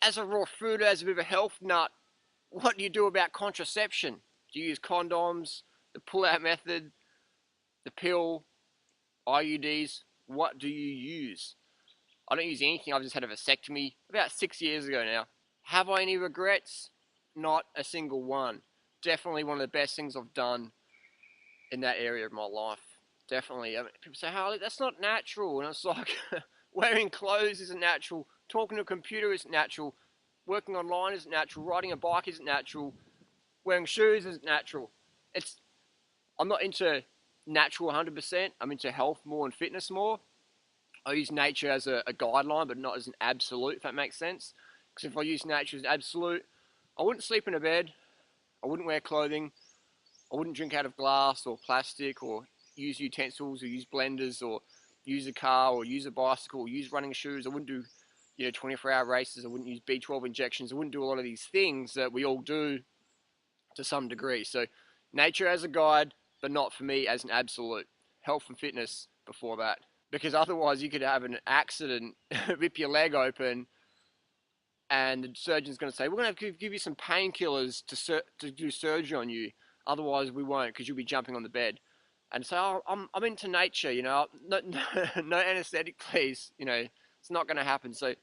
as a raw food, as a bit of a health nut, what do you do about contraception? Do you use condoms, the pull-out method, the pill, IUDs? What do you use? I don't use anything. I've just had a vasectomy about 6 years ago now. Have I any regrets? Not a single one. Definitely one of the best things I've done in that area of my life. Definitely. I mean, people say, Harley, that's not natural. And it's like, wearing clothes isn't natural. Talking to a computer isn't natural. Working online isn't natural. Riding a bike isn't natural. Wearing shoes isn't natural. I'm not into natural 100%. I'm into health more and fitness more. I use nature as a guideline, but not as an absolute, if that makes sense. Because if I use nature as an absolute, I wouldn't sleep in a bed. I wouldn't wear clothing. I wouldn't drink out of glass or plastic or use utensils or use blenders or use a car or use a bicycle or use running shoes. I wouldn't do 24-hour races. I wouldn't use B12 injections. I wouldn't do a lot of these things that we all do to some degree. So nature as a guide, but not for me as an absolute. Health and fitness before that. Because otherwise you could have an accident, rip your leg open, and the surgeon's going to say, we're going to give you some painkillers to do surgery on you. Otherwise we won't, because you'll be jumping on the bed. And so I'm into nature, no anesthetic, please. It's not going to happen. So,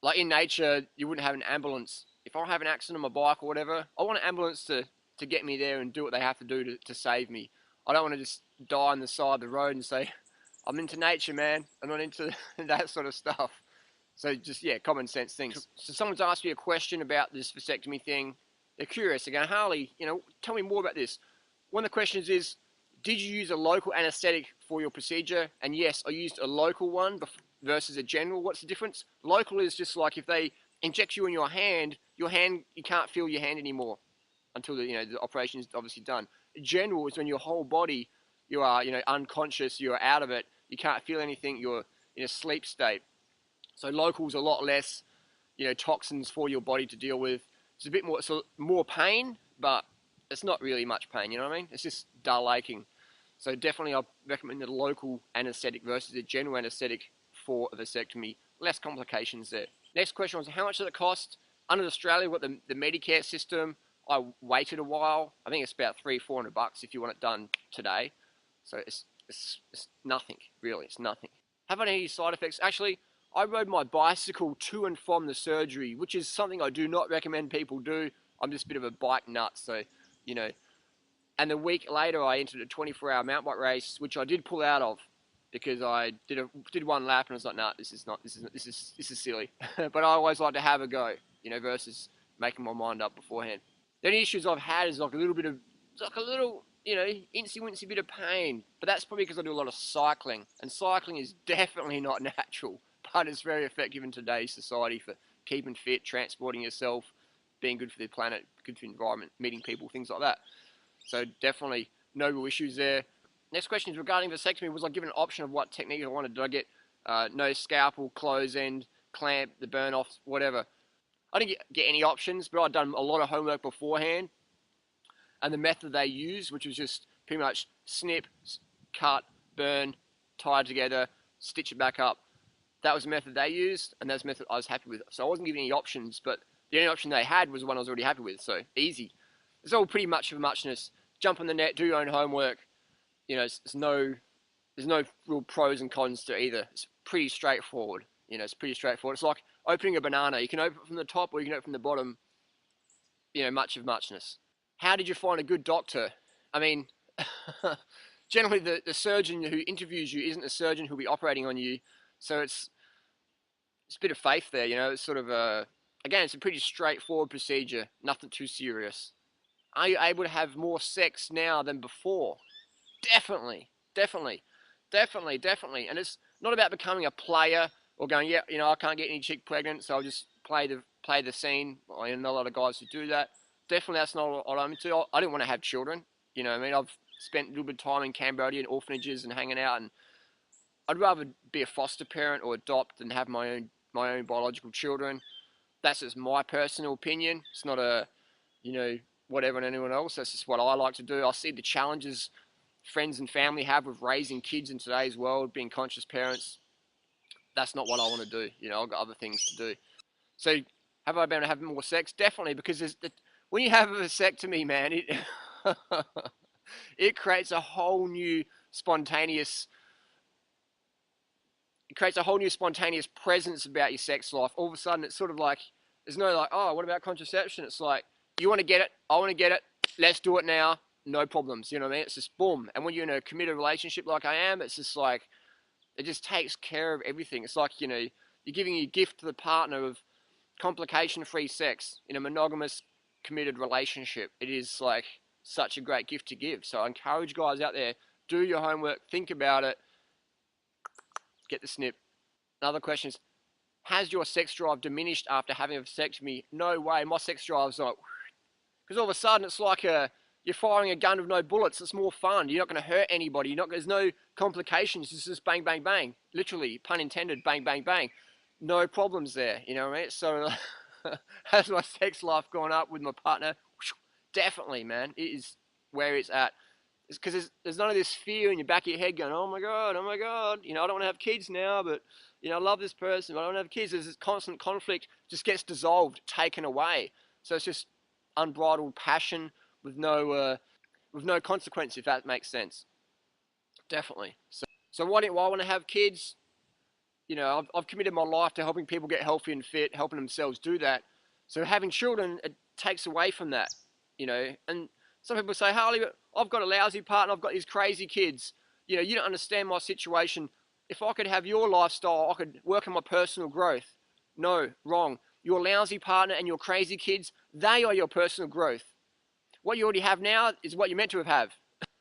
like in nature, you wouldn't have an ambulance. If I have an accident on my bike or whatever, I want an ambulance to get me there and do what they have to do to save me. I don't want to just die on the side of the road and say, I'm into nature, man. I'm not into that sort of stuff. So just, common sense things. So someone's asked me a question about this vasectomy thing. They're curious. They're going, Harley, tell me more about this. One of the questions is, did you use a local anesthetic for your procedure? And yes, I used a local one versus a general. What's the difference? Local is just like if they inject you in your hand, you can't feel your hand anymore until the operation is obviously done. General is when your whole body, you are unconscious, you're out of it, you can't feel anything, you're in a sleep state. So local is a lot less toxins for your body to deal with. It's a bit more pain, but it's not really much pain, you know what I mean? It's just dull aching. So definitely I recommend the local anesthetic versus a general anesthetic for a vasectomy. Less complications there. Next question was, how much does it cost? Under Australia, we've got the Medicare system. I waited a while. I think it's about $300-400 if you want it done today. So it's nothing, really. It's nothing. Have I had any side effects? Actually, I rode my bicycle to and from the surgery, which is something I do not recommend people do. I'm just a bit of a bike nut, so, And a week later, I entered a 24-hour mountain bike race, which I did pull out of because I did one lap and I was like, nah, this is silly. But I always like to have a go, versus making my mind up beforehand. The only issues I've had is like a little, incy-wincy bit of pain. But that's probably because I do a lot of cycling. And cycling is definitely not natural, but it's very effective in today's society for keeping fit, transporting yourself, being good for the planet, good for the environment, meeting people, things like that. So definitely no real issues there. Next question is regarding vasectomy. Was I given an option of what technique I wanted? Did I get no scalpel, close end, clamp, the burn off, whatever? I didn't get any options, but I'd done a lot of homework beforehand. And the method they used, which was just pretty much snip, cut, burn, tie it together, stitch it back up. That was the method they used, and that's the method I was happy with. So I wasn't given any options, but the only option they had was the one I was already happy with, so easy. It's all pretty much of a muchness. Jump on the net, do your own homework. There's no real pros and cons to either. It's pretty straightforward. It's pretty straightforward. It's like opening a banana. You can open it from the top or you can open it from the bottom. Much of muchness. How did you find a good doctor? I mean, generally the surgeon who interviews you isn't the surgeon who'll be operating on you. So it's a bit of faith there, It's sort of again, it's a pretty straightforward procedure. Nothing too serious. Are you able to have more sex now than before? Definitely. And it's not about becoming a player or going, I can't get any chick pregnant, so I'll just play the scene. I know a lot of guys who do that. Definitely that's not what I'm into. I didn't want to have children. I've spent a little bit of time in Cambodia and orphanages and hanging out, and I'd rather be a foster parent or adopt than have my own biological children. That's just my personal opinion. It's not whatever on anyone else. That's just what I like to do. I see the challenges friends and family have with raising kids in today's world, being conscious parents. That's not what I want to do. I've got other things to do. So have I been able to have more sex? Definitely, because when you have a vasectomy, man, it creates a whole new spontaneous presence about your sex life. All of a sudden, it's sort of like there's no like, oh, what about contraception? It's like you want to get it, I want to get it, let's do it now, no problems. You know what I mean? It's just boom. And when you're in a committed relationship like I am, it's just like it just takes care of everything. It's like, you're giving a gift to the partner of complication-free sex in a monogamous, committed relationship. It is like such a great gift to give. So I encourage guys out there, do your homework, think about it, get the snip. Another question is, has your sex drive diminished after having a vasectomy? No way. My sex drive's like, because all of a sudden it's like you're firing a gun with no bullets. It's more fun. You're not going to hurt anybody. There's no complications. It's just bang, bang, bang. Literally, pun intended, bang, bang, bang. No problems there. You know what I mean? So has my sex life gone up with my partner? Definitely, man. It is where it's at. It's because there's none of this fear in your back of your head going, oh my God. I don't want to have kids now, but, I love this person, but I don't have kids. There's this constant conflict, just gets dissolved, taken away. So it's just unbridled passion with no consequence, if that makes sense. Definitely. So why do I want to have kids? I've committed my life to helping people get healthy and fit, helping themselves do that. So having children, it takes away from that, And some people say, Harley, I've got a lousy partner, I've got these crazy kids. You don't understand my situation. If I could have your lifestyle, I could work on my personal growth. No, wrong. Your lousy partner and your crazy kids, they are your personal growth. What you already have now is what you're meant to have.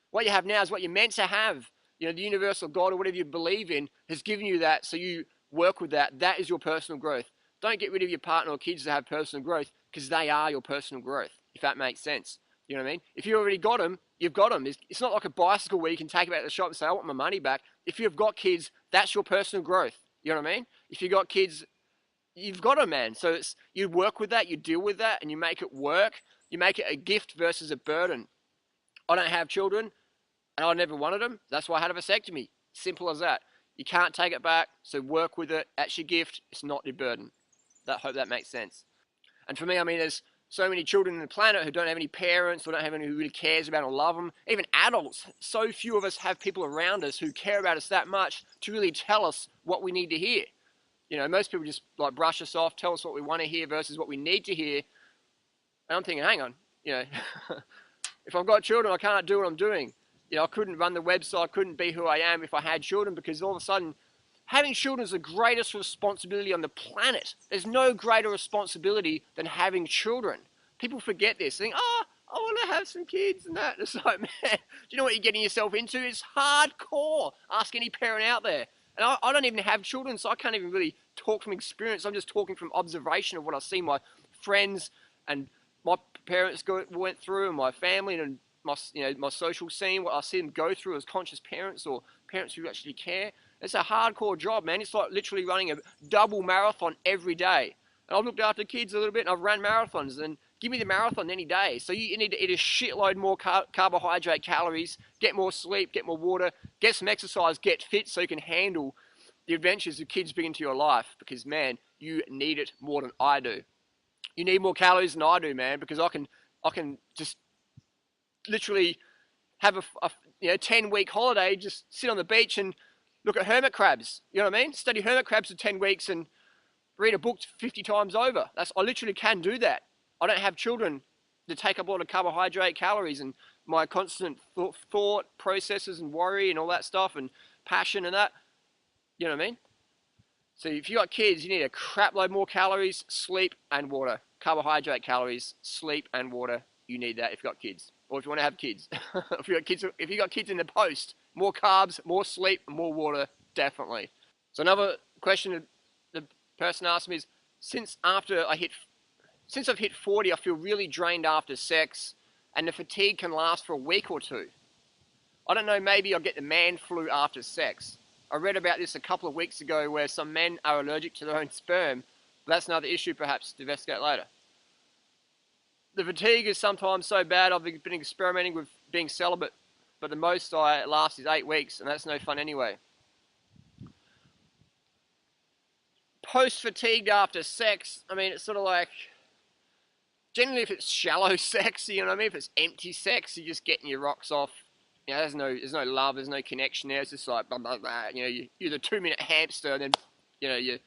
What you have now is what you're meant to have. The universal God or whatever you believe in has given you that, so you work with that. That is your personal growth. Don't get rid of your partner or kids to have personal growth, because they are your personal growth, if that makes sense. You know what I mean? If you already got them, you've got them. It's not like a bicycle where you can take it back to the shop and say, I want my money back. If you've got kids, that's your personal growth. You know what I mean? If you've got kids, you've got them, man. So you work with that, you deal with that, and you make it work. You make it a gift versus a burden. I don't have children, and I never wanted them. That's why I had a vasectomy. Simple as that. You can't take it back, so work with it. That's your gift. It's not your burden. Hope that makes sense. And for me, there's so many children on the planet who don't have any parents or don't have anyone who really cares about or love them. Even adults. So few of us have people around us who care about us that much to really tell us what we need to hear. Most people just like brush us off, tell us what we want to hear versus what we need to hear. And I'm thinking, hang on, if I've got children, I can't do what I'm doing. I couldn't run the website, I couldn't be who I am if I had children, because all of a sudden, having children is the greatest responsibility on the planet. There's no greater responsibility than having children. People forget this. They think, I want to have some kids and that. It's like, man, do you know what you're getting yourself into? It's hardcore. Ask any parent out there. And I don't even have children, so I can't even really talk from experience. I'm just talking from observation of what I see my friends and my parents went through, and my family and my social scene, what I see them go through as conscious parents or parents who actually care. It's a hardcore job, man. It's like literally running a double marathon every day. And I've looked after kids a little bit, and I've ran marathons, and give me the marathon any day. So you need to eat a shitload more carbohydrate calories, get more sleep, get more water, get some exercise, get fit, so you can handle the adventures of kids bring into your life. Because, man, you need it more than I do. You need more calories than I do, man, because I can just literally have a 10-week holiday, just sit on the beach and look at hermit crabs. You know what I mean? Study hermit crabs for 10 weeks and read a book 50 times over. I literally can do that. I don't have children to take up a lot of carbohydrate calories, and my constant thought processes and worry and all that stuff and passion and that. You know what I mean? So if you got kids, you need a crap load more calories, sleep and water. Carbohydrate calories, sleep and water. You need that if you got kids, or if you want to have kids. If you got kids in the post, more carbs, more sleep, more water, definitely. So another question the person asked me is, since I've hit 40, I feel really drained after sex, and the fatigue can last for a week or two. I don't know, maybe I'll get the man flu after sex. I read about this a couple of weeks ago where some men are allergic to their own sperm, but that's another issue perhaps to investigate later. The fatigue is sometimes so bad I've been experimenting with being celibate, but the most I last is 8 weeks, and that's no fun anyway. post-fatigued after sex, I mean, it's sort of like, generally if it's shallow sex, you know what I mean? If it's empty sex, you're just getting your rocks off. You know, there's no love, there's no connection there. It's just like, blah, blah, blah. You know, you're the 2-minute hamster, and then, you know,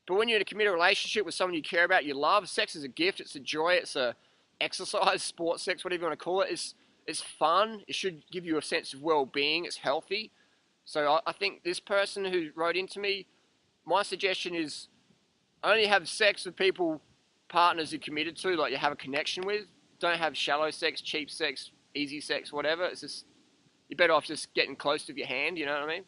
but when you're in a committed relationship with someone you care about, you love, sex is a gift, it's a joy, it's a exercise, sports sex, whatever you want to call it. It's fun. It should give you a sense of well-being. It's healthy. So I think this person who wrote into me, my suggestion is only have sex with people, partners you're committed to, like you have a connection with. Don't have shallow sex, cheap sex, easy sex, whatever. It's just, you're better off just getting close to your hand, you know what I mean?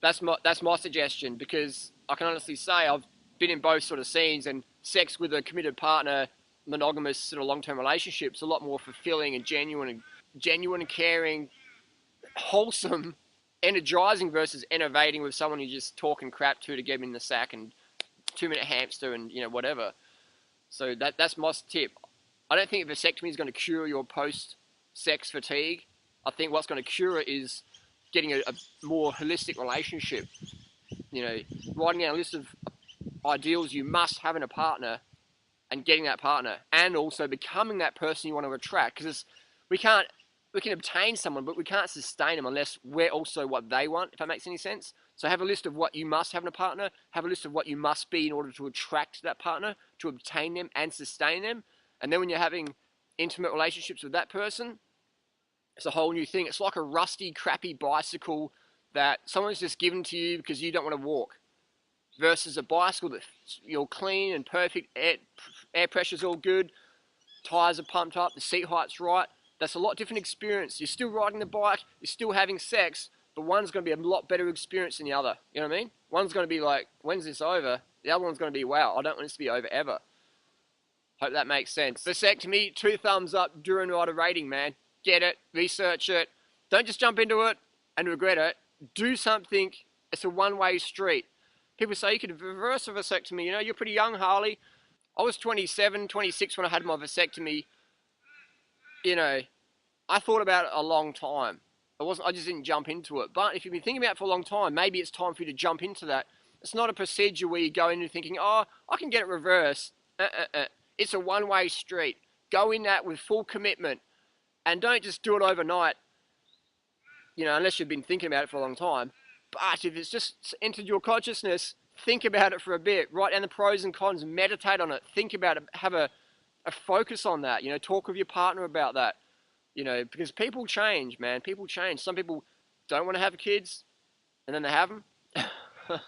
That's my suggestion, because I can honestly say I've been in both sort of scenes, and sex with a committed partner, monogamous sort of long-term relationships, a lot more fulfilling and genuine and caring, wholesome, energizing versus enervating with someone you're just talking crap to get them in the sack and 2-minute hamster and, you know, whatever. So that's my tip. I don't think a vasectomy is going to cure your post-sex fatigue. I think what's going to cure it is getting a more holistic relationship. You know, writing down a list of ideals you must have in a partner, and getting that partner, and also becoming that person you want to attract. Because we can obtain someone, but we can't sustain them unless we're also what they want, if that makes any sense. So have a list of what you must have in a partner, have a list of what you must be in order to attract that partner, to obtain them and sustain them. And then when you're having intimate relationships with that person, it's a whole new thing. It's like a rusty, crappy bicycle that someone's just given to you because you don't want to walk, versus a bicycle that you're clean and perfect, air pressure's all good, tires are pumped up, the seat height's right. That's a lot different experience. You're still riding the bike, you're still having sex, but one's going to be a lot better experience than the other. You know what I mean? One's going to be like, when's this over? The other one's going to be, wow, I don't want this to be over ever. Hope that makes sense. Vasectomy, 2 thumbs up, Durianrider rating, man. Get it, research it. Don't just jump into it and regret it. Do something. It's a one-way street. People say you could reverse a vasectomy. You know, you're pretty young, Harley. I was 27, 26 when I had my vasectomy. You know, I thought about it a long time. I just didn't jump into it. But if you've been thinking about it for a long time, maybe it's time for you to jump into that. It's not a procedure where you go into thinking, oh, I can get it reversed. It's a one-way street. Go in that with full commitment. And don't just do it overnight, you know, unless you've been thinking about it for a long time. But if it's just entered your consciousness, think about it for a bit. Write down the pros and cons, meditate on it, think about it, have a focus on that. You know, talk with your partner about that. You know, because people change, man. People change. Some people don't want to have kids, and then they have them. And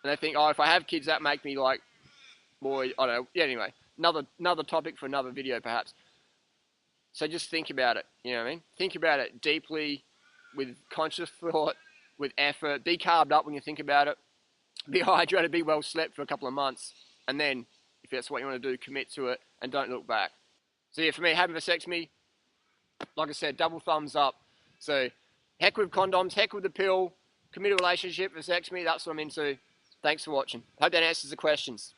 they think, oh, if I have kids, that make me like more, I don't know. Yeah, anyway, another topic for another video, perhaps. So just think about it, you know what I mean? Think about it deeply, with conscious thought, with effort. Be carved up when you think about it. Be hydrated, be well slept for a couple of months. And then, if that's what you want to do, commit to it and don't look back. So yeah, for me, having a vasectomy, like I said, double thumbs up. So heck with condoms, heck with the pill, committed relationship, vasectomy, that's what I'm into. Thanks for watching. Hope that answers the questions.